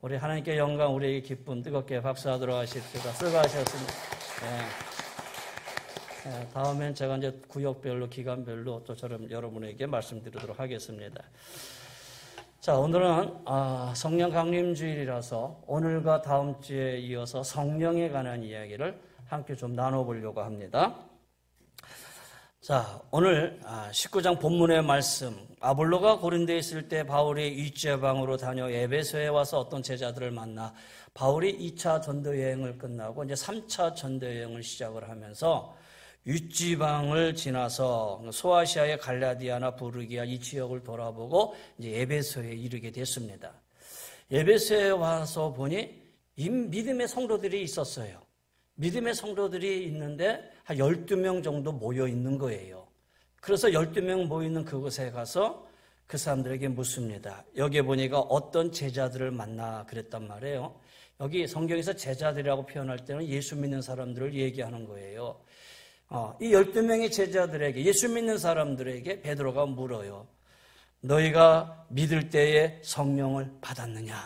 우리 하나님께 영광, 우리에게 기쁨, 뜨겁게 박수하도록 하십시다. 수고하셨습니다. 다음엔 제가 이제 구역별로, 기간별로 또처럼 여러분에게 말씀드리도록 하겠습니다. 자, 오늘은 성령 강림주일이라서 오늘과 다음 주에 이어서 성령에 관한 이야기를 함께 좀 나눠보려고 합니다. 자, 오늘 19장 본문의 말씀, 아볼로가 고린도에 있을 때 바울이 윗지방으로 다녀 에베소에 와서 어떤 제자들을 만나 바울이 2차 전도 여행을 끝나고 이제 3차 전도 여행을 시작을 하면서 윗지방을 지나서 소아시아의 갈라디아나 부르기아 이 지역을 돌아보고 이제 에베소에 이르게 됐습니다. 에베소에 와서 보니 믿음의 성도들이 있었어요. 믿음의 성도들이 있는데 한 12명 정도 모여 있는 거예요. 그래서 12명 모여 있는 그곳에 가서 그 사람들에게 묻습니다. 여기 보니까 어떤 제자들을 만나 그랬단 말이에요. 여기 성경에서 제자들이라고 표현할 때는 예수 믿는 사람들을 얘기하는 거예요. 이 12명의 제자들에게, 예수 믿는 사람들에게 베드로가 물어요. 너희가 믿을 때에 성령을 받았느냐?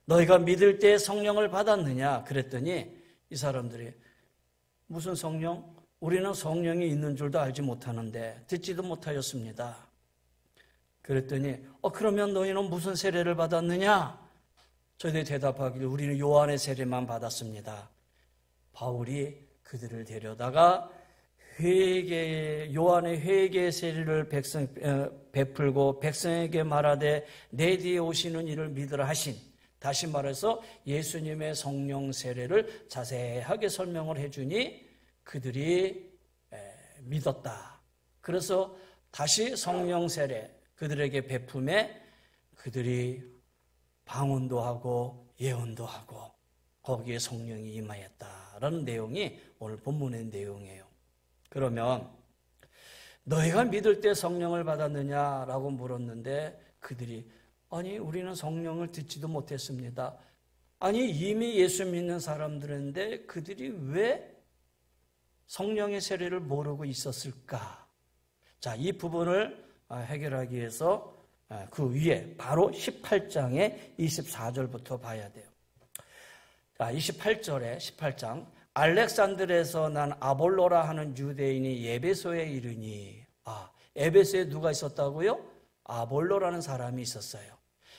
너희가 믿을 때에 성령을 받았느냐? 그랬더니 이 사람들이 무슨 성령? 우리는 성령이 있는 줄도 알지 못하는데 듣지도 못하였습니다. 그랬더니 그러면 너희는 무슨 세례를 받았느냐? 저희들이 대답하기를 우리는 요한의 세례만 받았습니다. 바울이 그들을 데려다가 요한의 회개 세례를 베풀고 백성에게 말하되 내 뒤에 오시는 이를 믿으라 하신, 다시 말해서 예수님의 성령 세례를 자세하게 설명을 해주니 그들이 믿었다. 그래서 다시 성령 세례 그들에게 베품에 그들이 방언도 하고 예언도 하고 거기에 성령이 임하였다라는 내용이 오늘 본문의 내용이에요. 그러면 너희가 믿을 때 성령을 받았느냐라고 물었는데 그들이 아니 우리는 성령을 듣지도 못했습니다. 아니 이미 예수 믿는 사람들인데 그들이 왜 성령의 세례를 모르고 있었을까? 자, 이 부분을 해결하기 위해서 그 위에 바로 18장의 24절부터 봐야 돼요. 자, 18장 알렉산드르에서 난 아볼로라 하는 유대인이 에베소에 이르니 에베소에 누가 있었다고요? 아볼로라는 사람이 있었어요.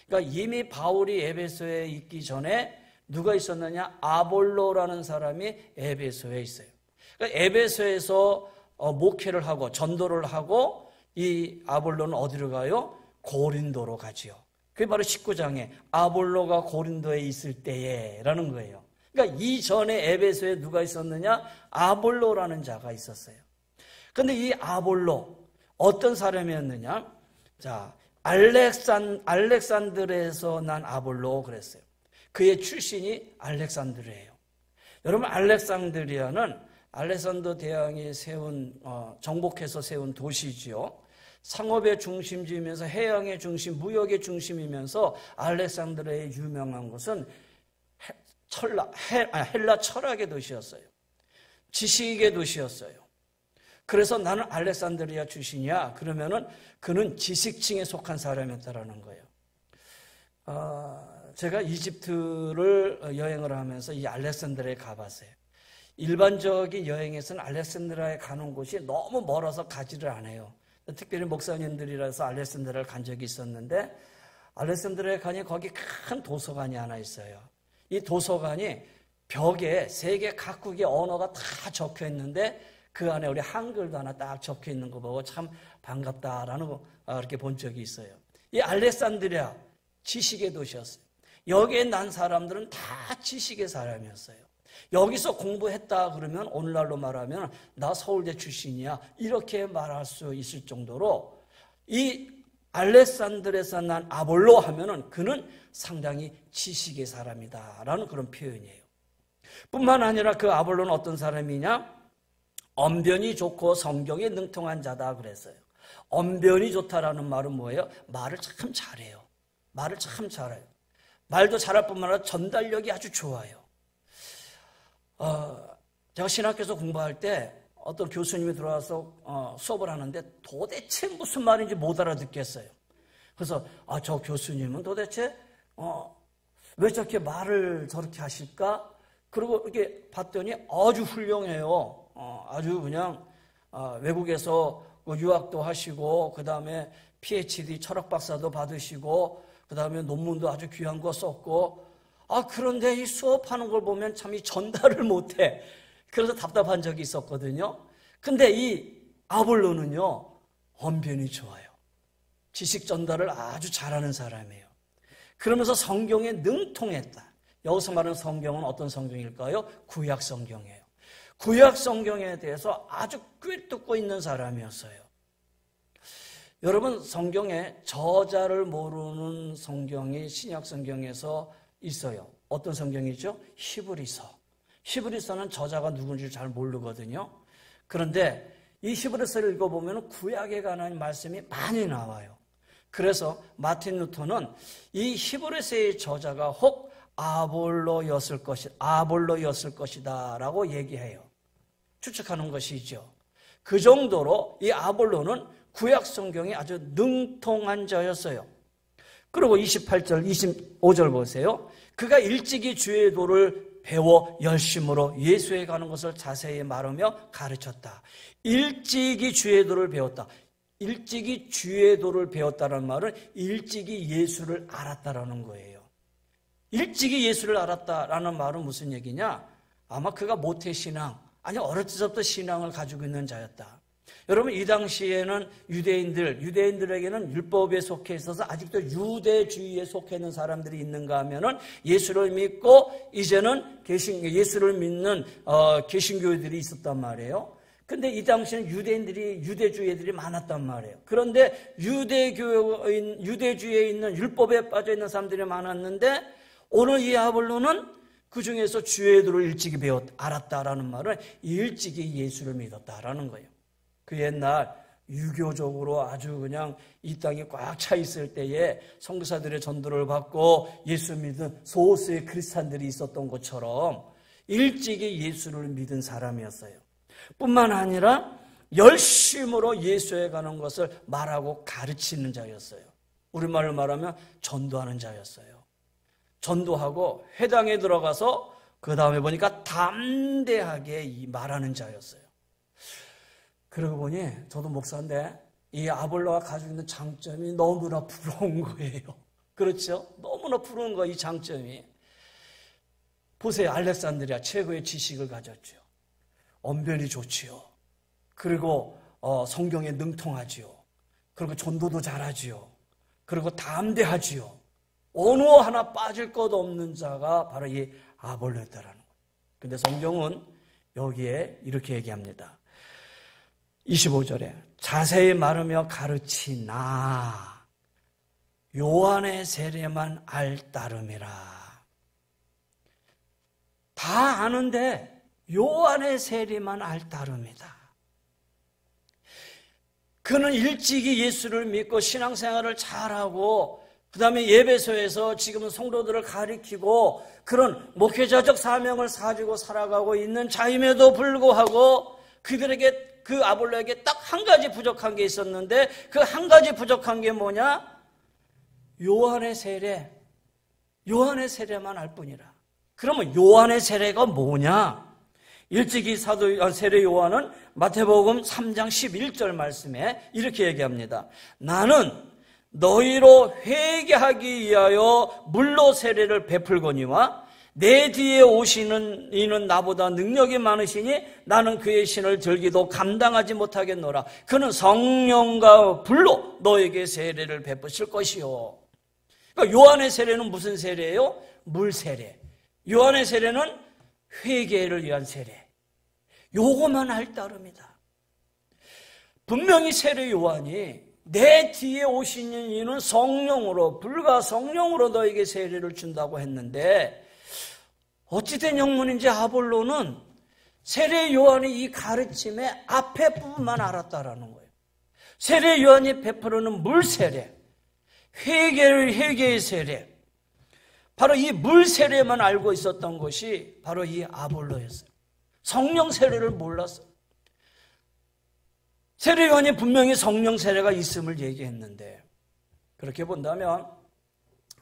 그러니까 이미 바울이 에베소에 있기 전에 누가 있었느냐? 아볼로라는 사람이 에베소에 있어요. 그러니까 에베소에서 목회를 하고 전도를 하고 이 아볼로는 어디로 가요? 고린도로 가지요. 그게 바로 19장에 아볼로가 고린도에 있을 때에라는 거예요. 그러니까 이전에 에베소에 누가 있었느냐? 아볼로라는 자가 있었어요. 그런데 이 아볼로 어떤 사람이었느냐? 자, 알렉산드르에서 난 아볼로 그랬어요. 그의 출신이 알렉산드르예요. 여러분 알렉산드리아는 알렉산더 대왕이 정복해서 세운 도시지요. 상업의 중심지이면서 해양의 중심, 무역의 중심이면서 알렉산드리아의 유명한 것은 헬라 철학의 도시였어요. 지식의 도시였어요. 그래서 나는 알렉산드리아 출신이야. 그러면은 그는 지식층에 속한 사람이었다라는 거예요. 제가 이집트를 여행을 하면서 이 알렉산드리아에 가봤어요. 일반적인 여행에서는 알렉산드리아에 가는 곳이 너무 멀어서 가지를 않아요. 특별히 목사님들이라서 알렉산드리아를 간 적이 있었는데 알렉산드리아에 가니 거기 큰 도서관이 하나 있어요. 이 도서관이 벽에 세계 각국의 언어가 다 적혀 있는데 그 안에 우리 한글도 하나 딱 적혀 있는 거 보고 참 반갑다라는 거 이렇게 본 적이 있어요. 이 알렉산드리아 지식의 도시였어요. 여기에 난 사람들은 다 지식의 사람이었어요. 여기서 공부했다 그러면 오늘날로 말하면 나 서울대 출신이야 이렇게 말할 수 있을 정도로 이 알렉산드르에서 난 아볼로 하면은 그는 상당히 지식의 사람이다라는 그런 표현이에요. 뿐만 아니라 그 아볼로는 어떤 사람이냐? 언변이 좋고 성경에 능통한 자다 그랬어요. 언변이 좋다라는 말은 뭐예요? 말을 참 잘해요. 말을 참 잘해요. 말도 잘할 뿐만 아니라 전달력이 아주 좋아요. 제가 신학교에서 공부할 때 어떤 교수님이 들어와서 수업을 하는데 도대체 무슨 말인지 못 알아듣겠어요. 그래서 저 교수님은 도대체 왜 저렇게 말을 저렇게 하실까? 그리고 이렇게 봤더니 아주 훌륭해요. 아주 그냥 외국에서 유학도 하시고 그 다음에 PhD 철학 박사도 받으시고 그 다음에 논문도 아주 귀한 거 썼고 그런데 이 수업하는 걸 보면 참 이 전달을 못해. 그래서 답답한 적이 있었거든요. 근데 이 아볼로는요 언변이 좋아요. 지식 전달을 아주 잘하는 사람이에요. 그러면서 성경에 능통했다. 여기서 말하는 성경은 어떤 성경일까요? 구약 성경이에요. 구약 성경에 대해서 아주 꿰뚫고 있는 사람이었어요. 여러분, 성경에 저자를 모르는 성경이 신약 성경에서 있어요. 어떤 성경이죠? 히브리서. 히브리서는 저자가 누군지 잘 모르거든요. 그런데 이 히브리서를 읽어보면 구약에 관한 말씀이 많이 나와요. 그래서 마틴 루터는 이 히브리서의 저자가 혹 아볼로였을 것이다 라고 얘기해요. 추측하는 것이죠. 그 정도로 이 아볼로는 구약 성경이 아주 능통한 자였어요. 그리고 28절, 25절 보세요. 그가 일찍이 주의 도를 배워 열심으로 예수에 가는 것을 자세히 말하며 가르쳤다. 일찍이 주의 도를 배웠다. 일찍이 주의 도를 배웠다는 말은 일찍이 예수를 알았다라는 거예요. 일찍이 예수를 알았다라는 말은 무슨 얘기냐? 아마 그가 모태신앙, 아니 어렸을 때부터 신앙을 가지고 있는 자였다. 여러분, 이 당시에는 유대인들에게는 율법에 속해 있어서 아직도 유대주의에 속해 있는 사람들이 있는가 하면은 예수를 믿고 이제는 예수를 믿는 개신교회들이 있었단 말이에요. 근데 이 당시에는 유대주의들이 많았단 말이에요. 그런데 유대주의에 있는 율법에 빠져 있는 사람들이 많았는데 오늘 이 아볼로는 그 중에서 주의 도를 일찍이 알았다라는 말은 일찍이 예수를 믿었다라는 거예요. 그 옛날 유교적으로 아주 그냥 이 땅이 꽉 차 있을 때에 선교사들의 전도를 받고 예수 믿은 소수의 크리스찬들이 있었던 것처럼 일찍이 예수를 믿은 사람이었어요. 뿐만 아니라 열심으로 예수에 가는 것을 말하고 가르치는 자였어요. 우리말로 말하면 전도하는 자였어요. 전도하고 회당에 들어가서 그 다음에 보니까 담대하게 말하는 자였어요. 그러고 보니 저도 목사인데 이 아볼로가 가지고 있는 장점이 너무나 부러운 거예요. 그렇죠? 너무나 부러운 거예요, 이 장점이. 보세요. 알렉산드리아 최고의 지식을 가졌죠. 언변이 좋지요. 그리고 성경에 능통하지요. 그리고 전도도 잘하지요. 그리고 담대하지요. 어느 하나 빠질 것 없는 자가 바로 이 아볼로였다라는 거예요. 근데 성경은 여기에 이렇게 얘기합니다. 25절에 자세히 말하며 가르치나 요한의 세례만 알 따름이라. 다 아는데 요한의 세례만 알 따름이다. 그는 일찍이 예수를 믿고 신앙생활을 잘하고 그 다음에 예배소에서 지금은 성도들을 가리키고 그런 목회자적 사명을 가지고 살아가고 있는 자임에도 불구하고 그 아볼로에게 딱 한 가지 부족한 게 있었는데 그 한 가지 부족한 게 뭐냐? 요한의 세례만 알 뿐이라. 그러면 요한의 세례가 뭐냐? 일찍이 세례 요한은 마태복음 3장 11절 말씀에 이렇게 얘기합니다. 나는 너희로 회개하기 위하여 물로 세례를 베풀거니와 내 뒤에 오시는 이는 나보다 능력이 많으시니 나는 그의 신을 들기도 감당하지 못하겠노라. 그는 성령과 불로 너에게 세례를 베푸실 것이요. 그러니까 요한의 세례는 무슨 세례예요? 물 세례. 요한의 세례는 회개를 위한 세례. 요거만 할 따름이다. 분명히 세례 요한이 내 뒤에 오시는 이는 성령으로, 불과 성령으로 너에게 세례를 준다고 했는데 어찌된 영문인지 아볼로는 세례 요한이 이 가르침의 앞에 부분만 알았다라는 거예요. 세례 요한이 베푸는 물 세례, 회개의 세례, 바로 이 물 세례만 알고 있었던 것이 바로 이 아볼로였어요. 성령 세례를 몰랐어요. 세례 요한이 분명히 성령 세례가 있음을 얘기했는데 그렇게 본다면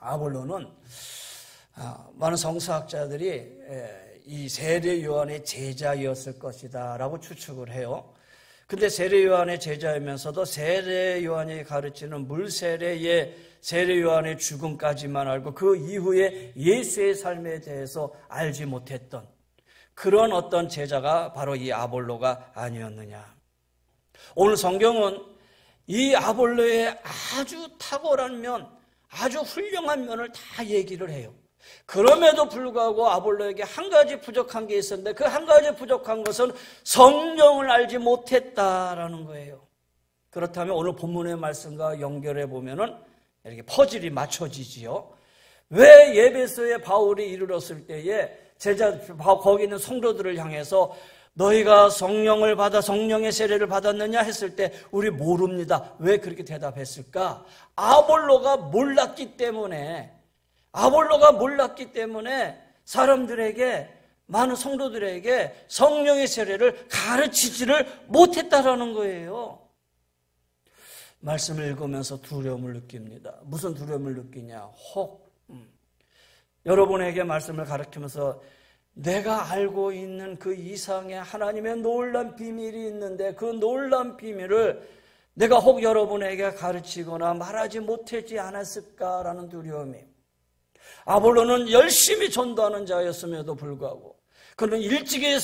아볼로는 많은 성서학자들이 이 세례 요한의 제자였을 것이다 라고 추측을 해요. 근데 세례 요한의 제자이면서도 세례 요한이 가르치는 물세례의 세례 요한의 죽음까지만 알고 그 이후에 예수의 삶에 대해서 알지 못했던 그런 어떤 제자가 바로 이 아볼로가 아니었느냐. 오늘 성경은 이 아볼로의 아주 탁월한 면, 아주 훌륭한 면을 다 얘기를 해요. 그럼에도 불구하고 아볼로에게 한 가지 부족한 게 있었는데 그 한 가지 부족한 것은 성령을 알지 못했다라는 거예요. 그렇다면 오늘 본문의 말씀과 연결해 보면은 이렇게 퍼즐이 맞춰지지요. 왜 예배소에 바울이 이르렀을 때에 거기 있는 성도들을 향해서 너희가 성령을 받아 성령의 세례를 받았느냐 했을 때 우리 모릅니다. 왜 그렇게 대답했을까? 아볼로가 몰랐기 때문에 사람들에게 많은 성도들에게 성령의 세례를 가르치지를 못했다라는 거예요. 말씀을 읽으면서 두려움을 느낍니다. 무슨 두려움을 느끼냐? 여러분에게 말씀을 가르치면서 내가 알고 있는 그 이상의 하나님의 놀라운 비밀이 있는데 그 놀라운 비밀을 내가 혹 여러분에게 가르치거나 말하지 못하지 않았을까라는 두려움이. 아볼로는 열심히 전도하는 자였음에도 불구하고 그는 일찍이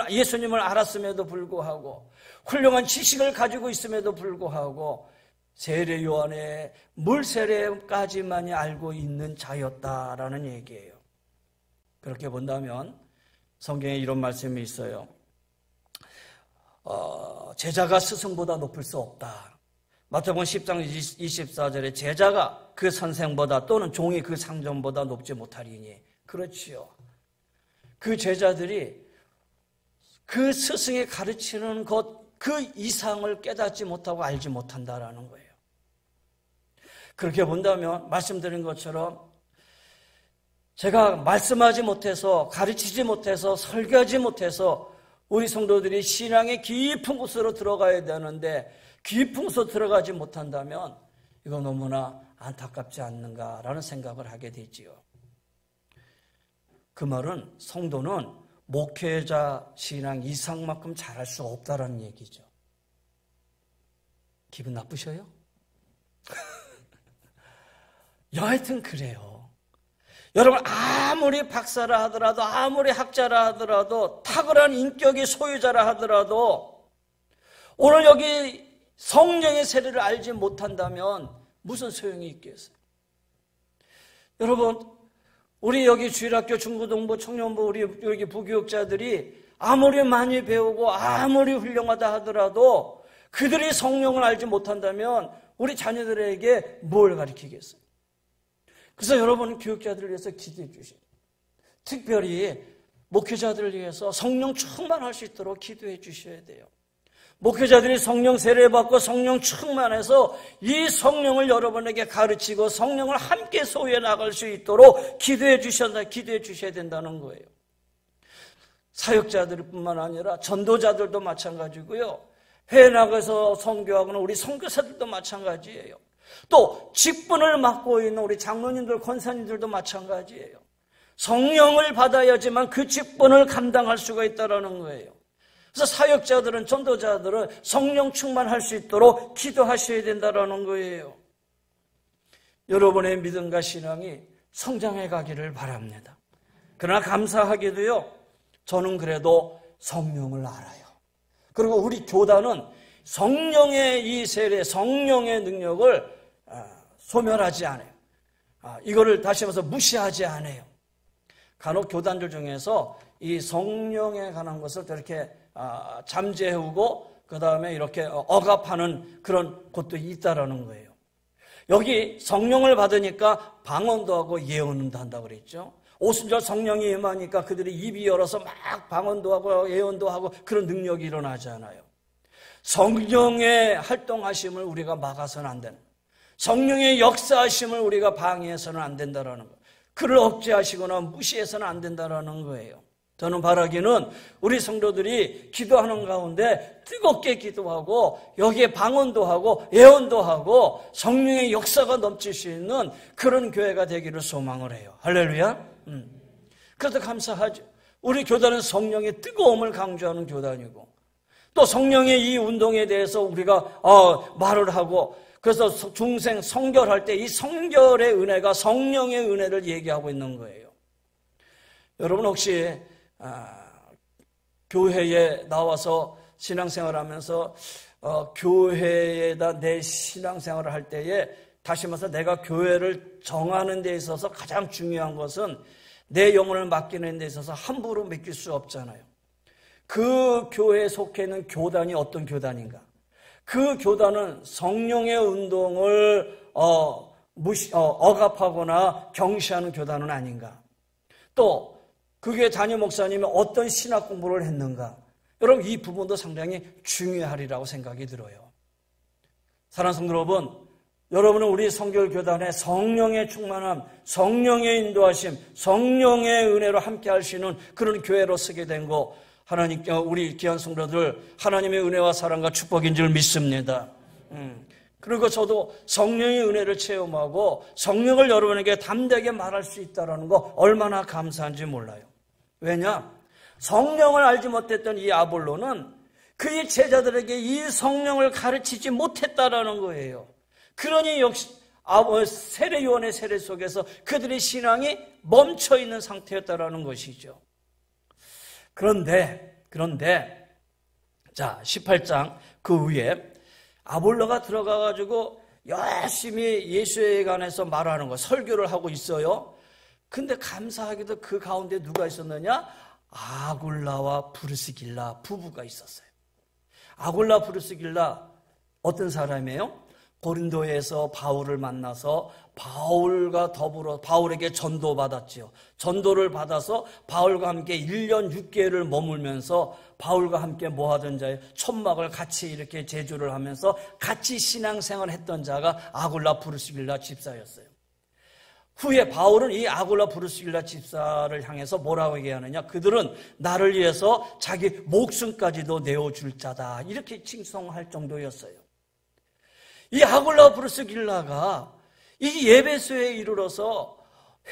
예수님을 알았음에도 불구하고 훌륭한 지식을 가지고 있음에도 불구하고 세례 요한의 물세례까지만이 알고 있는 자였다라는 얘기예요. 그렇게 본다면 성경에 이런 말씀이 있어요. 제자가 스승보다 높을 수 없다. 마태복음 10장 24절에 제자가 그 선생보다 또는 종이 그 상전보다 높지 못하리니. 그렇지요. 그 제자들이 그 스승이 가르치는 것 그 이상을 깨닫지 못하고 알지 못한다라는 거예요. 그렇게 본다면 말씀드린 것처럼 제가 말씀하지 못해서 가르치지 못해서 설교하지 못해서 우리 성도들이 신앙의 깊은 곳으로 들어가야 되는데 깊은 곳으로 들어가지 못한다면 이거 너무나 안타깝지 않는가라는 생각을 하게 되지요. 그 말은 성도는 목회자 신앙 이상만큼 잘할 수 없다는 얘기죠. 기분 나쁘셔요? 여하튼 그래요. 여러분 아무리 박사라 하더라도 아무리 학자라 하더라도 탁월한 인격의 소유자라 하더라도 오늘 여기 성령의 세례를 알지 못한다면 무슨 소용이 있겠어요? 여러분 우리 여기 주일학교, 중고등부, 청년부 우리 여기 부교육자들이 아무리 많이 배우고 아무리 훌륭하다 하더라도 그들이 성령을 알지 못한다면 우리 자녀들에게 뭘 가르치겠어요? 그래서 여러분 교육자들을 위해서 기도해 주세요. 특별히 목회자들을 위해서 성령 충만할 수 있도록 기도해 주셔야 돼요. 목회자들이 성령 세례받고 성령 충만해서 이 성령을 여러분에게 가르치고 성령을 함께 소유해 나갈 수 있도록 기도해 주셔야 된다는 거예요. 사역자들뿐만 아니라 전도자들도 마찬가지고요. 해외 나가서 선교하거나 우리 선교사들도 마찬가지예요. 또 직분을 맡고 있는 우리 장로님들, 권사님들도 마찬가지예요. 성령을 받아야지만 그 직분을 감당할 수가 있다는 거예요. 그래서 사역자들은, 전도자들은 성령 충만할 수 있도록 기도하셔야 된다는 거예요. 여러분의 믿음과 신앙이 성장해 가기를 바랍니다. 그러나 감사하게도요, 저는 그래도 성령을 알아요. 그리고 우리 교단은 성령의 이 세례, 성령의 능력을 소멸하지 않아요. 이거를 다시 말해서 무시하지 않아요. 간혹 교단들 중에서 이 성령에 관한 것을 이렇게 잠재우고 그 다음에 이렇게 억압하는 그런 곳도 있다라는 거예요. 여기 성령을 받으니까 방언도 하고 예언도 한다고 그랬죠. 오순절 성령이 임하니까 그들이 입이 열어서 막 방언도 하고 예언도 하고 그런 능력이 일어나잖아요. 성령의 활동하심을 우리가 막아서는 안 되는, 성령의 역사하심을 우리가 방해해서는 안 된다라는 거, 그를 억제하시거나 무시해서는 안 된다라는 거예요. 저는 바라기는 우리 성도들이 기도하는 가운데 뜨겁게 기도하고 여기에 방언도 하고 예언도 하고 성령의 역사가 넘칠 수 있는 그런 교회가 되기를 소망을 해요. 할렐루야. 그래서 감사하죠. 우리 교단은 성령의 뜨거움을 강조하는 교단이고 또 성령의 이 운동에 대해서 우리가 말을 하고 그래서 중생 성결할 때 이 성결의 은혜가 성령의 은혜를 얘기하고 있는 거예요. 여러분 혹시 교회에 나와서 신앙생활하면서 교회에다 내 신앙생활을 할 때에 다시 말해서 내가 교회를 정하는 데 있어서 가장 중요한 것은 내 영혼을 맡기는 데 있어서 함부로 맡길 수 없잖아요. 그 교회에 속해 있는 교단이 어떤 교단인가? 그 교단은 성령의 운동을 억압하거나 경시하는 교단은 아닌가? 또 그 교회 담임 목사님이 어떤 신학 공부를 했는가? 여러분 이 부분도 상당히 중요하리라고 생각이 들어요. 사랑하는 성도 여러분, 여러분은 우리 성결교단의 성령의 충만함, 성령의 인도하심, 성령의 은혜로 함께 할 수 있는 그런 교회로 서게 된 거 하나님, 우리 귀한 성도들 하나님의 은혜와 사랑과 축복인 줄 믿습니다. 그리고 저도 성령의 은혜를 체험하고 성령을 여러분에게 담대하게 말할 수 있다는 거 얼마나 감사한지 몰라요. 왜냐? 성령을 알지 못했던 이 아볼로는 그의 제자들에게 이 성령을 가르치지 못했다라는 거예요. 그러니 역시 세례 요한의 세례 속에서 그들의 신앙이 멈춰있는 상태였다라는 것이죠. 그런데 자 18장 그 위에 아볼로가 들어가가지고 열심히 예수에 관해서 말하는 거 설교를 하고 있어요. 근데 감사하게도 그 가운데 누가 있었느냐? 아굴라와 브리스길라 부부가 있었어요. 아굴라 브리스길라 어떤 사람이에요? 고린도에서 바울을 만나서 바울과 더불어 바울에게 전도받았지요. 전도를 받아서 바울과 함께 1년 6개월을 머물면서 바울과 함께 뭐 하던 자예요? 천막을 같이 이렇게 제조를 하면서 같이 신앙생활을 했던 자가 아굴라 브리스길라 집사였어요. 후에 바울은 이 아굴라 브리스길라 집사를 향해서 뭐라고 얘기하느냐? 그들은 나를 위해서 자기 목숨까지도 내어줄 자다. 이렇게 칭송할 정도였어요. 이 아굴라 브리스길라가 이 예배소에 이르러서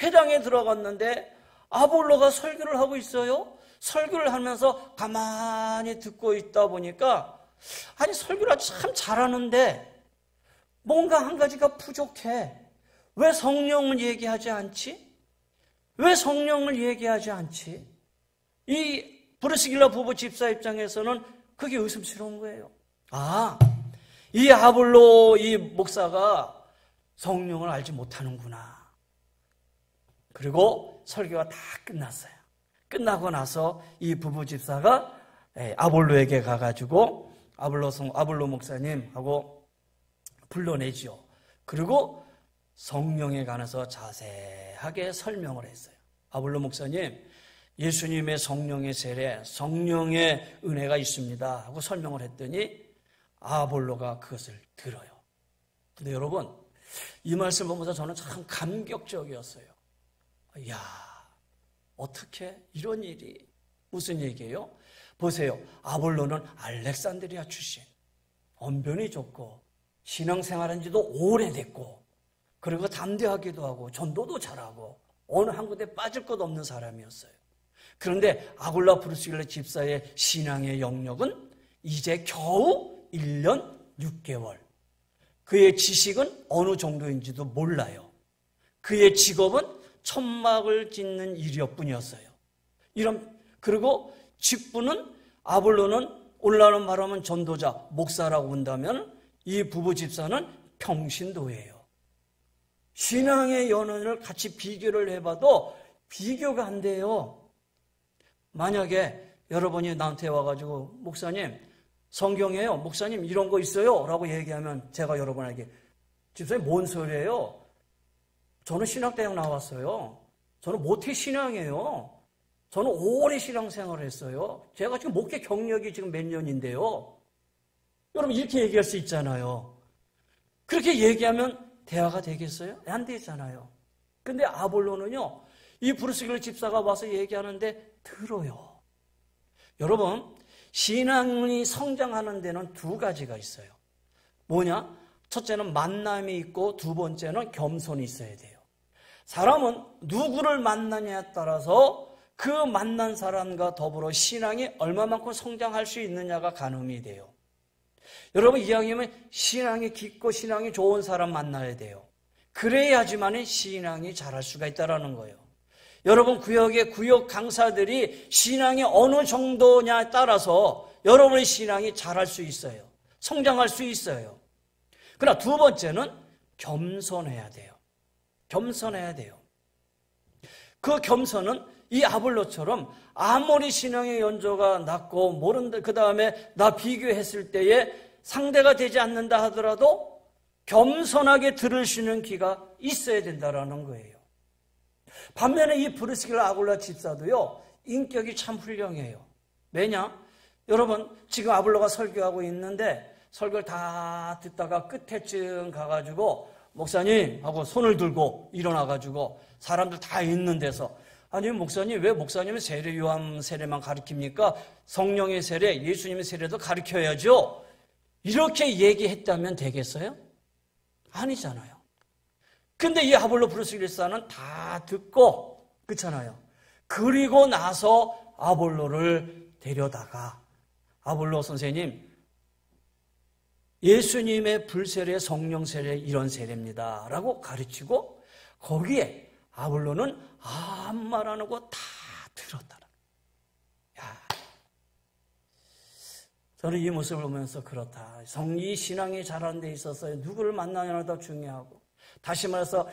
회당에 들어갔는데 아볼로가 설교를 하고 있어요. 설교를 하면서 가만히 듣고 있다 보니까 아니 설교를 참 잘하는데 뭔가 한 가지가 부족해. 왜 성령을 얘기하지 않지? 왜 성령을 얘기하지 않지? 이 브리스길라 부부 집사 입장에서는 그게 의심스러운 거예요. 이 아볼로 이 목사가 성령을 알지 못하는구나. 그리고 설교가 다 끝났어요. 끝나고 나서 이 부부 집사가 아볼로에게 가가지고 아볼로 목사님하고 불러내죠. 그리고 성령에 관해서 자세하게 설명을 했어요. 아볼로 목사님, 예수님의 성령의 세례, 성령의 은혜가 있습니다 하고 설명을 했더니 아볼로가 그것을 들어요. 근데 여러분, 이 말씀을 보면서 저는 참 감격적이었어요. 이야, 어떻게 이런 일이 무슨 얘기예요? 보세요. 아볼로는 알렉산드리아 출신, 언변이 좋고 신앙생활한 지도 오래됐고 그리고 담대하기도 하고 전도도 잘하고 어느 한 군데 빠질 것 없는 사람이었어요. 그런데 아굴라 브리스길라 집사의 신앙의 영역은 이제 겨우 1년 6개월. 그의 지식은 어느 정도인지도 몰라요. 그의 직업은 천막을 짓는 일이었뿐이었어요. 그리고 직분은 아볼로는 올라오는 말하면 전도자, 목사라고 본다면 이 부부 집사는 평신도예요. 신앙의 연원을 같이 비교를 해봐도 비교가 안 돼요. 만약에 여러분이 나한테 와가지고 목사님 성경에요. 목사님 이런 거 있어요. 라고 얘기하면 제가 여러분에게 집사님 뭔 소리예요? 저는 신학대학 나왔어요. 저는 모태신앙이에요. 저는 오래 신앙생활을 했어요. 제가 지금 목회 경력이 지금 몇 년인데요. 여러분 이렇게 얘기할 수 있잖아요. 그렇게 얘기하면 대화가 되겠어요? 안 되잖아요. 근데 아볼로는요. 이 브루스길러 집사가 와서 얘기하는데 들어요. 여러분, 신앙이 성장하는 데는 두 가지가 있어요. 뭐냐? 첫째는 만남이 있고 두 번째는 겸손이 있어야 돼요. 사람은 누구를 만나냐에 따라서 그 만난 사람과 더불어 신앙이 얼마만큼 성장할 수 있느냐가 가늠이 돼요. 여러분, 이왕이면 신앙이 깊고 신앙이 좋은 사람 만나야 돼요. 그래야지만 신앙이 자랄 수가 있다는 거예요. 여러분, 구역의 구역 강사들이 신앙이 어느 정도냐에 따라서 여러분의 신앙이 자랄 수 있어요. 성장할 수 있어요. 그러나 두 번째는 겸손해야 돼요. 겸손해야 돼요. 그 겸손은 이 아볼로처럼 아무리 신앙의 연조가 낮고 모른다, 그 다음에 나 비교했을 때에 상대가 되지 않는다 하더라도 겸손하게 들을 수 있는 귀가 있어야 된다는 거예요. 반면에 이 브루스길러 아굴라 집사도요, 인격이 참 훌륭해요. 왜냐? 여러분, 지금 아볼로가 설교하고 있는데 설교를 다 듣다가 끝에쯤 가가지고 목사님 하고 손을 들고 일어나가지고 사람들 다 있는 데서, 아니 목사님, 왜 목사님은 세례 요한 세례만 가르칩니까? 성령의 세례, 예수님의 세례도 가르쳐야죠. 이렇게 얘기했다면 되겠어요? 아니잖아요. 근데 이 아볼로 브루스길러는 다 듣고, 그렇잖아요. 그리고 나서 아볼로를 데려다가, 아볼로 선생님, 예수님의 불세례, 성령 세례 이런 세례입니다 라고 가르치고, 거기에 아볼로는 아무 말 안 하고 다 들었다. 야, 저는 이 모습을 보면서 그렇다. 이 신앙이 자라는 데 있어서 누구를 만나냐도 중요하고, 다시 말해서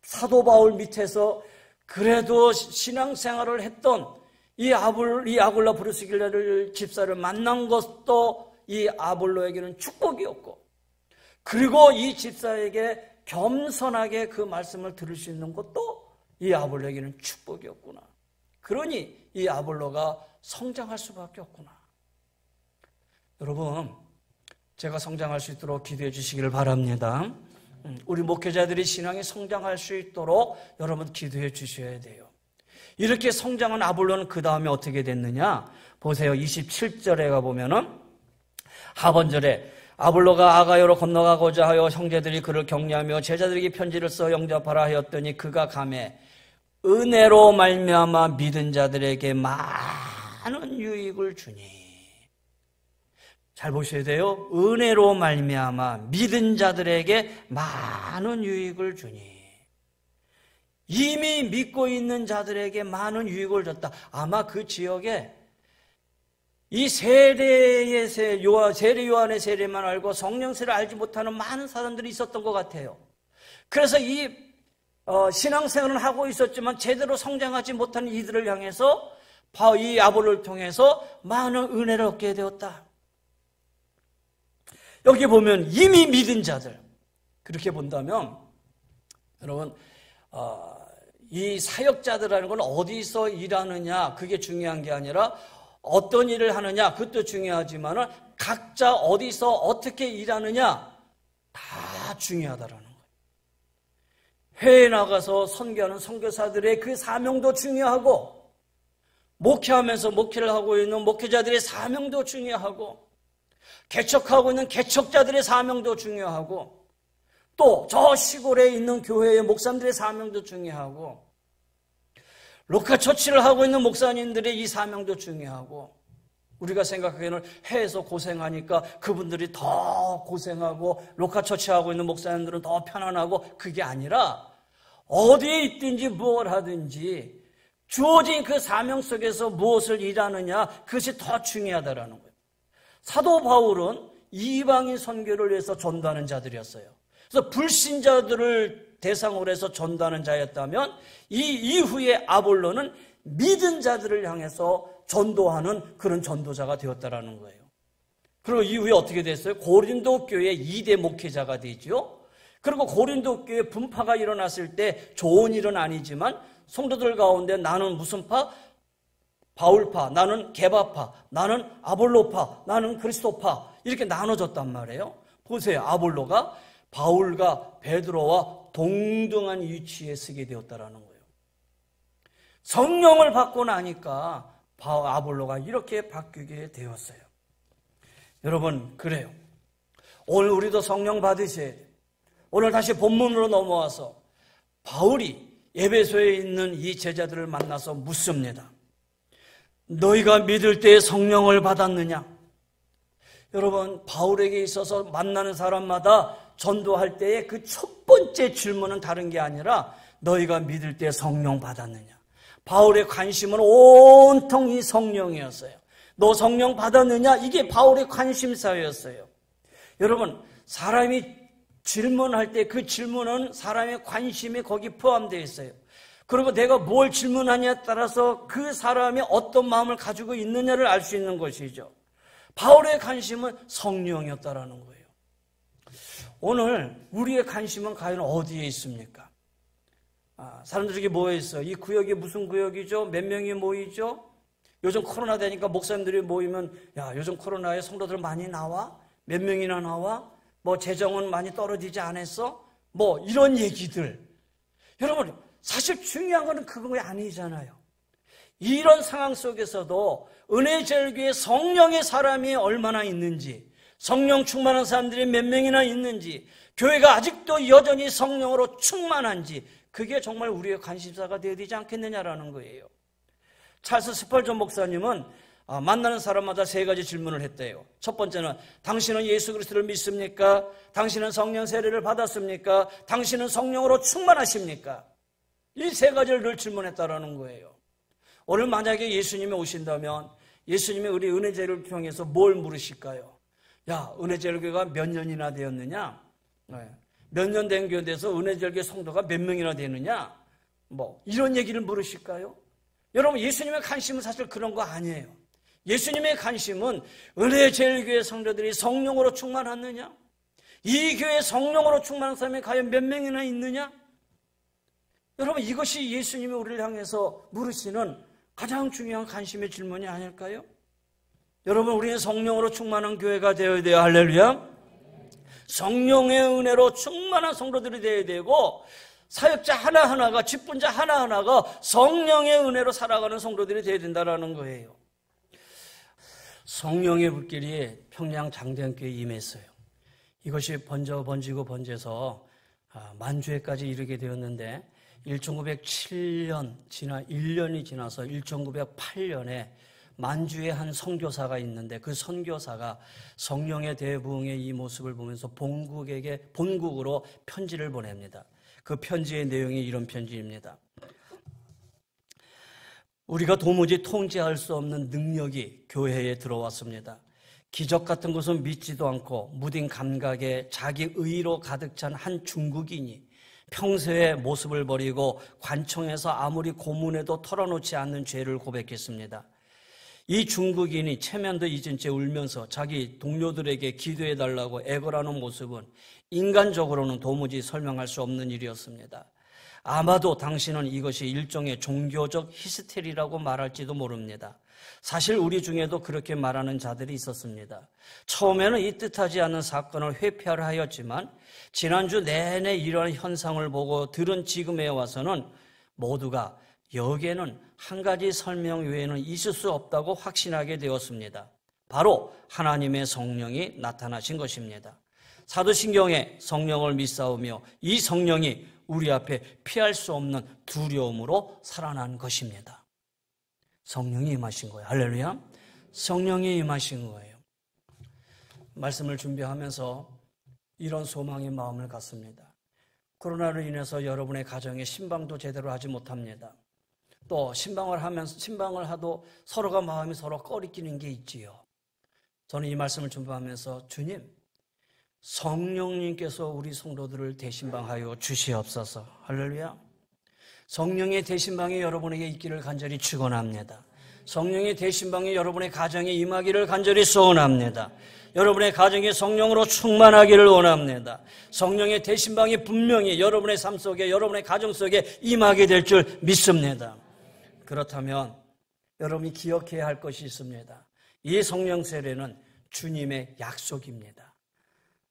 사도 바울 밑에서 그래도 신앙생활을 했던 이 아굴라 브루스길러 집사를 만난 것도 이 아볼로에게는 축복이었고, 그리고 이 집사에게 겸손하게 그 말씀을 들을 수 있는 것도 이 아볼로에게는 축복이었구나. 그러니 이 아볼로가 성장할 수밖에 없구나. 여러분, 제가 성장할 수 있도록 기도해 주시기를 바랍니다. 우리 목회자들이 신앙이 성장할 수 있도록 여러분 기도해 주셔야 돼요. 이렇게 성장한 아볼로는 그 다음에 어떻게 됐느냐? 보세요. 27절에 가보면은 하번절에 아볼로가 아가야로 건너가고자 하여 형제들이 그를 격려하며 제자들에게 편지를 써 영접하라 하였더니 그가 가매 은혜로 말미암아 믿은 자들에게 많은 유익을 주니. 잘 보셔야 돼요. 은혜로 말미암아 믿은 자들에게 많은 유익을 주니. 이미 믿고 있는 자들에게 많은 유익을 줬다. 아마 그 지역에 이 세례 요한의 세례만 알고 성령 세례를 알지 못하는 많은 사람들이 있었던 것 같아요. 그래서 이 신앙생활은 하고 있었지만 제대로 성장하지 못한 이들을 향해서 이 아볼로를 통해서 많은 은혜를 얻게 되었다. 여기 보면 이미 믿은 자들, 그렇게 본다면 여러분, 이 사역자들이라는 건 어디서 일하느냐 그게 중요한 게 아니라 어떤 일을 하느냐 그것도 중요하지만 각자 어디서 어떻게 일하느냐 다 중요하다라는 거예요. 해외에 나가서 선교하는 선교사들의 그 사명도 중요하고, 목회하면서 목회를 하고 있는 목회자들의 사명도 중요하고, 개척하고 있는 개척자들의 사명도 중요하고, 또 저 시골에 있는 교회의 목사님들의 사명도 중요하고, 로카 처치를 하고 있는 목사님들의 이 사명도 중요하고, 우리가 생각하기에는 해에서 고생하니까 그분들이 더 고생하고 로카 처치하고 있는 목사님들은 더 편안하고, 그게 아니라 어디에 있든지 무엇을 하든지 주어진 그 사명 속에서 무엇을 일하느냐 그것이 더 중요하다라는 거예요. 사도 바울은 이방인 선교를 위해서 전도하는 자들이었어요. 그래서 불신자들을 대상으로 해서 전도하는 자였다면 이 이후에 아볼로는 믿은 자들을 향해서 전도하는 그런 전도자가 되었다라는 거예요. 그리고 이후에 어떻게 됐어요? 고린도 교회 2대 목회자가 되죠. 그리고 고린도 교회 분파가 일어났을 때 좋은 일은 아니지만 성도들 가운데 나는 무슨 파? 바울파, 나는 게바파, 나는 아볼로파, 나는 그리스도파, 이렇게 나눠졌단 말이에요. 보세요. 아볼로가 바울과 베드로와 동등한 위치에 서게 되었다라는 거예요. 성령을 받고 나니까 아볼로가 이렇게 바뀌게 되었어요. 여러분, 그래요. 오늘 우리도 성령 받으셔야 돼요. 오늘 다시 본문으로 넘어와서 바울이 에베소에 있는 이 제자들을 만나서 묻습니다. 너희가 믿을 때 성령을 받았느냐? 여러분, 바울에게 있어서 만나는 사람마다 전도할 때의 그 첫 번째 질문은 다른 게 아니라 너희가 믿을 때 성령 받았느냐? 바울의 관심은 온통 이 성령이었어요. 너 성령 받았느냐? 이게 바울의 관심사였어요. 여러분, 사람이 질문할 때 그 질문은 사람의 관심이 거기 포함되어 있어요. 그리고 내가 뭘 질문하냐에 따라서 그 사람이 어떤 마음을 가지고 있느냐를 알 수 있는 것이죠. 바울의 관심은 성령이었다라는 거예요. 오늘 우리의 관심은 과연 어디에 있습니까? 사람들에게 모여 있어요. 이 구역이 무슨 구역이죠? 몇 명이 모이죠? 요즘 코로나 되니까 목사님들이 모이면 야, 요즘 코로나에 성도들 많이 나와? 몇 명이나 나와? 뭐 재정은 많이 떨어지지 않았어? 뭐 이런 얘기들. 여러분, 사실 중요한 거는 그거 아니잖아요. 이런 상황 속에서도 은혜제일교회 성령의 사람이 얼마나 있는지, 성령 충만한 사람들이 몇 명이나 있는지, 교회가 아직도 여전히 성령으로 충만한지, 그게 정말 우리의 관심사가 되어야 되지 않겠느냐라는 거예요. 찰스 스펄전 목사님은 만나는 사람마다 3가지 질문을 했대요. 첫 번째는 당신은 예수 그리스도를 믿습니까? 당신은 성령 세례를 받았습니까? 당신은 성령으로 충만하십니까? 이 3가지를 늘 질문했다라는 거예요. 오늘 만약에 예수님이 오신다면 예수님이 우리 은혜제를 통해서 뭘 물으실까요? 야, 은혜제일교회가 몇 년이나 되었느냐? 몇 년 된 교회에서 은혜제일교회 성도가 몇 명이나 되느냐? 뭐 이런 얘기를 물으실까요? 여러분, 예수님의 관심은 사실 그런 거 아니에요. 예수님의 관심은 은혜제일교회 성도들이 성령으로 충만하느냐? 이 교회에 성령으로 충만한 사람이 과연 몇 명이나 있느냐? 여러분, 이것이 예수님이 우리를 향해서 물으시는 가장 중요한 관심의 질문이 아닐까요? 여러분, 우리는 성령으로 충만한 교회가 되어야 돼요. 할렐루야. 성령의 은혜로 충만한 성도들이 되어야 되고, 사역자 하나하나가, 직분자 하나하나가 성령의 은혜로 살아가는 성도들이 되어야 된다는 거예요. 성령의 불길이 평양 장대한교회에 임했어요. 이것이 번져서 만주회까지 이르게 되었는데 1907년 1년이 지나서 1908년에 만주에 한 선교사가 있는데 그 선교사가 성령의 대부흥의 이 모습을 보면서 본국으로 편지를 보냅니다. 그 편지의 내용이 이런 편지입니다. 우리가 도무지 통제할 수 없는 능력이 교회에 들어왔습니다. 기적 같은 것은 믿지도 않고 무딘 감각에 자기 의로 가득 찬 한 중국인이 평소의 모습을 버리고 관청에서 아무리 고문해도 털어놓지 않는 죄를 고백했습니다. 이 중국인이 체면도 잊은 채 울면서 자기 동료들에게 기도해달라고 애걸하는 모습은 인간적으로는 도무지 설명할 수 없는 일이었습니다. 아마도 당신은 이것이 일종의 종교적 히스테리라고 말할지도 모릅니다. 사실 우리 중에도 그렇게 말하는 자들이 있었습니다. 처음에는 이 뜻하지 않은 사건을 회피하려 하였지만 지난주 내내 이러한 현상을 보고 들은 지금에 와서는 모두가 여기에는 한 가지 설명 외에는 있을 수 없다고 확신하게 되었습니다. 바로 하나님의 성령이 나타나신 것입니다. 사도신경에 성령을 믿사오며 이 성령이 우리 앞에 피할 수 없는 두려움으로 살아난 것입니다. 성령이 임하신 거예요. 할렐루야. 성령이 임하신 거예요. 말씀을 준비하면서 이런 소망의 마음을 갖습니다. 코로나로 인해서 여러분의 가정에 신방도 제대로 하지 못합니다. 또 신방을 하도 서로가 마음이 서로 꺼리끼는 게 있지요. 저는 이 말씀을 준비하면서 주님, 성령님께서 우리 성도들을 대신방하여 주시옵소서. 할렐루야. 성령의 대신방이 여러분에게 있기를 간절히 축원합니다. 성령의 대신방이 여러분의 가정에 임하기를 간절히 소원합니다. 여러분의 가정이 성령으로 충만하기를 원합니다. 성령의 대신방이 분명히 여러분의 삶 속에, 여러분의 가정 속에 임하게 될 줄 믿습니다. 그렇다면 여러분이 기억해야 할 것이 있습니다. 이 성령 세례는 주님의 약속입니다.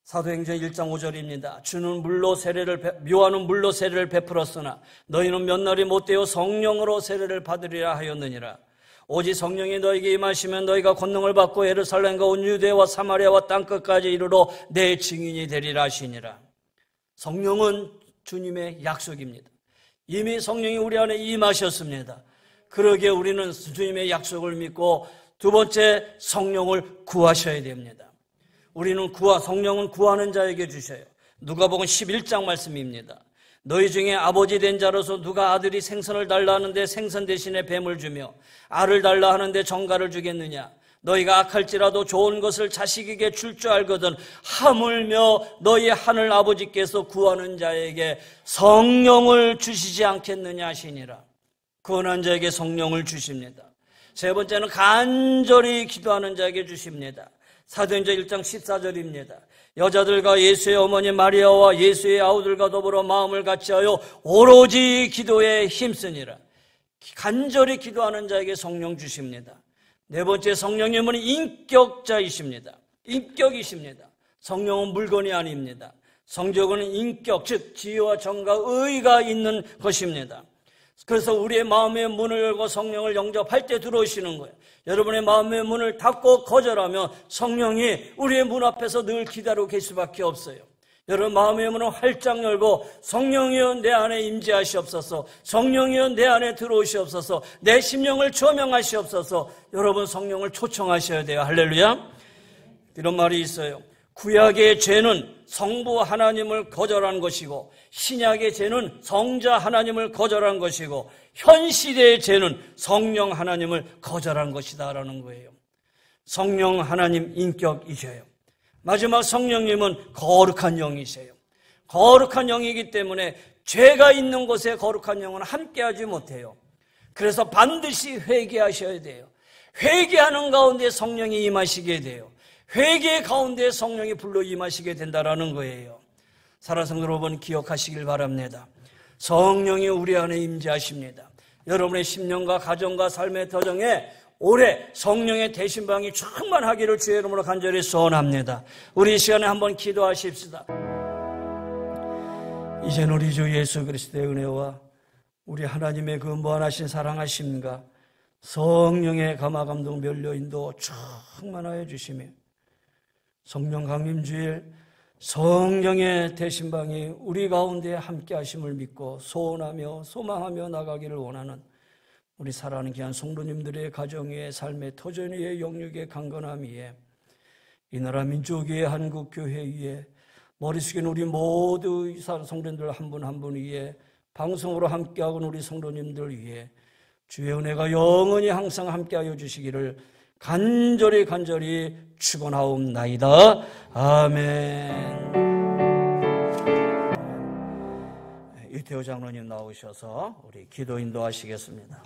사도행전 1장 5절입니다. 주는 묘하는 물로 세례를 베풀었으나 너희는 몇 날이 못되어 성령으로 세례를 받으리라 하였느니라. 오직 성령이 너에게 임하시면 너희가 권능을 받고 예루살렘과 온 유대와 사마리아와 땅끝까지 이르러 내 증인이 되리라 하시니라. 성령은 주님의 약속입니다. 이미 성령이 우리 안에 임하셨습니다. 그러기에 우리는 주님의 약속을 믿고 두 번째, 성령을 구하셔야 됩니다. 우리는 성령은 구하는 자에게 주셔요. 누가복음 11장 말씀입니다. 너희 중에 아버지 된 자로서 누가 아들이 생선을 달라 하는데 생선 대신에 뱀을 주며 알을 달라 하는데 정갈을 주겠느냐? 너희가 악할지라도 좋은 것을 자식에게 줄 줄 알거든 하물며 너희 하늘 아버지께서 구하는 자에게 성령을 주시지 않겠느냐 하시니라. 구원한 자에게 성령을 주십니다. 세 번째는 간절히 기도하는 자에게 주십니다. 사도행전 1장 14절입니다. 여자들과 예수의 어머니 마리아와 예수의 아우들과 더불어 마음을 같이하여 오로지 기도에 힘쓰니라. 간절히 기도하는 자에게 성령 주십니다. 네 번째, 성령님은 인격자이십니다. 인격이십니다. 성령은 물건이 아닙니다. 성령은 인격, 즉 지혜와 정과 의가 있는 것입니다. 그래서 우리의 마음의 문을 열고 성령을 영접할 때 들어오시는 거예요. 여러분의 마음의 문을 닫고 거절하면 성령이 우리의 문 앞에서 늘 기다리고 계실 수밖에 없어요. 여러분 마음의 문을 활짝 열고 성령이여 내 안에 임재하시옵소서, 성령이여 내 안에 들어오시옵소서, 내 심령을 조명하시옵소서. 여러분 성령을 초청하셔야 돼요. 할렐루야. 이런 말이 있어요. 구약의 죄는 성부 하나님을 거절한 것이고 신약의 죄는 성자 하나님을 거절한 것이고 현 시대의 죄는 성령 하나님을 거절한 것이다라는 거예요. 성령 하나님 인격이셔요. 마지막 성령님은 거룩한 영이세요. 거룩한 영이기 때문에 죄가 있는 곳에 거룩한 영은 함께하지 못해요. 그래서 반드시 회개하셔야 돼요. 회개하는 가운데 성령이 임하시게 돼요. 회개 가운데 성령이 불러 임하시게 된다라는 거예요. 사랑하는 여러분 기억하시길 바랍니다. 성령이 우리 안에 임재하십니다. 여러분의 심령과 가정과 삶의 터정에 올해 성령의 대신방이 충만하기를 주의 이름으로 간절히 소원합니다. 우리 이 시간에 한번 기도하십시다. 이제는 우리 주 예수 그리스도의 은혜와 우리 하나님의 그 무한하신 사랑하심과 성령의 감화감동 면류인도 충만하여 주시며 성령 강림주일 성령의 대신방이 우리 가운데 함께 하심을 믿고 소원하며 소망하며 나가기를 원하는 우리 사랑하는 귀한 성도님들의 가정 위에 삶의 터전 위에 영육의 강건함 위에 이 나라 민족 위에 한국교회 위에 머리 숙인 우리 모두 성도님들 한 분 한 분 위에 방송으로 함께하고 우리 성도님들 위에 주의 은혜가 영원히 항상 함께하여 주시기를 간절히 축원하옵나이다. 아멘. 유태호 장로님 나오셔서 우리 기도 인도하시겠습니다.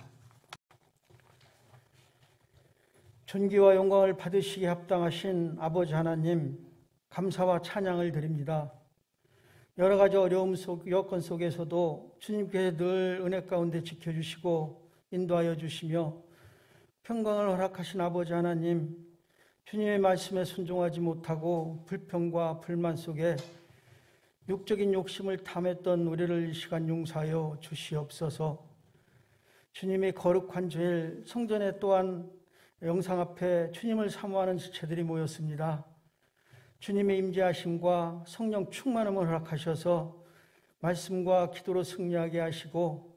존귀와 영광을 받으시기에 합당하신 아버지 하나님, 감사와 찬양을 드립니다. 여러 가지 어려움 여건 속에서도 주님께서 늘 은혜 가운데 지켜주시고 인도하여 주시며 평강을 허락하신 아버지 하나님, 주님의 말씀에 순종하지 못하고 불평과 불만 속에 육적인 욕심을 탐했던 우리를 이 시간 용서하여 주시옵소서. 주님의 거룩한 주일 성전에 또한 영상 앞에 주님을 사모하는 지체들이 모였습니다. 주님의 임재하심과 성령 충만함을 허락하셔서 말씀과 기도로 승리하게 하시고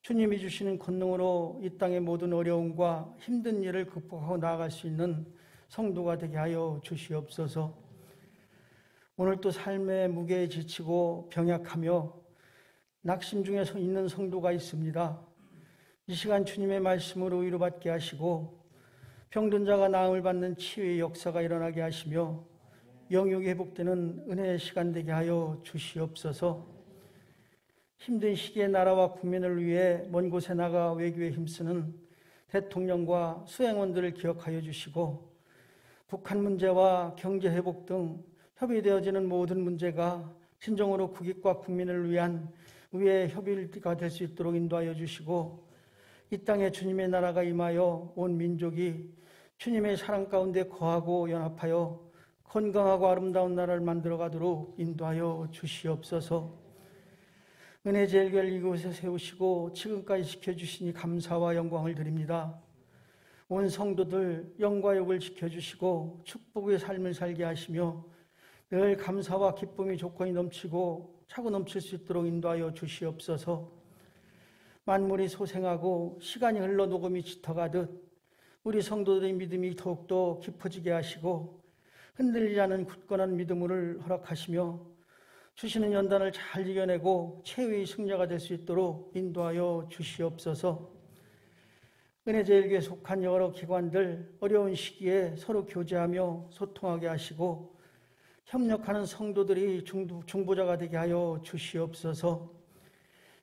주님이 주시는 권능으로 이 땅의 모든 어려움과 힘든 일을 극복하고 나아갈 수 있는 성도가 되게 하여 주시옵소서. 오늘 또 삶의 무게에 지치고 병약하며 낙심 중에 있는 성도가 있습니다. 이 시간 주님의 말씀으로 위로받게 하시고 병든 자가 나음을 받는 치유의 역사가 일어나게 하시며 영육이 회복되는 은혜의 시간 되게 하여 주시옵소서. 힘든 시기에 나라와 국민을 위해 먼 곳에 나가 외교에 힘쓰는 대통령과 수행원들을 기억하여 주시고 북한 문제와 경제 회복 등 협의되어지는 모든 문제가 진정으로 국익과 국민을 위한 의회의 협의가 될 수 있도록 인도하여 주시고 이 땅에 주님의 나라가 임하여 온 민족이 주님의 사랑 가운데 거하고 연합하여 건강하고 아름다운 나라를 만들어가도록 인도하여 주시옵소서. 은혜 제일교회를 이곳에 세우시고 지금까지 지켜주시니 감사와 영광을 드립니다. 온 성도들 영과 욕을 지켜주시고 축복의 삶을 살게 하시며 늘 감사와 기쁨이 조건이 넘치고 차고 넘칠 수 있도록 인도하여 주시옵소서. 만물이 소생하고 시간이 흘러 녹음이 짙어가듯 우리 성도들의 믿음이 더욱더 깊어지게 하시고 흔들리지 않은 굳건한 믿음을 허락하시며 주시는 연단을 잘 이겨내고 최후의 승자가 될 수 있도록 인도하여 주시옵소서. 은혜제일교회에 속한 여러 기관들 어려운 시기에 서로 교제하며 소통하게 하시고 협력하는 성도들이 중보자가 되게 하여 주시옵소서.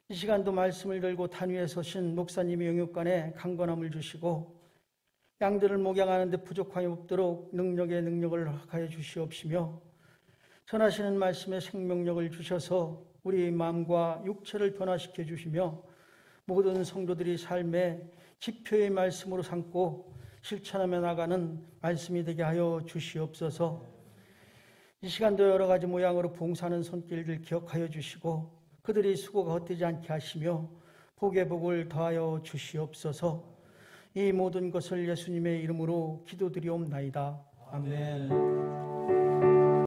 이 시간도 말씀을 들고 단위에 서신 목사님의 영육간에 강건함을 주시고 양들을 목양하는 데 부족함이 없도록 능력에 능력을 허락하여 주시옵시며 전하시는 말씀에 생명력을 주셔서 우리 마음과 육체를 변화시켜 주시며 모든 성도들이 삶의 지표의 말씀으로 삼고 실천하며 나가는 말씀이 되게 하여 주시옵소서. 이 시간도 여러 가지 모양으로 봉사하는 손길들 기억하여 주시고 그들의 수고가 헛되지 않게 하시며 복의 복을 더하여 주시옵소서. 이 모든 것을 예수님의 이름으로 기도드리옵나이다. 아멘.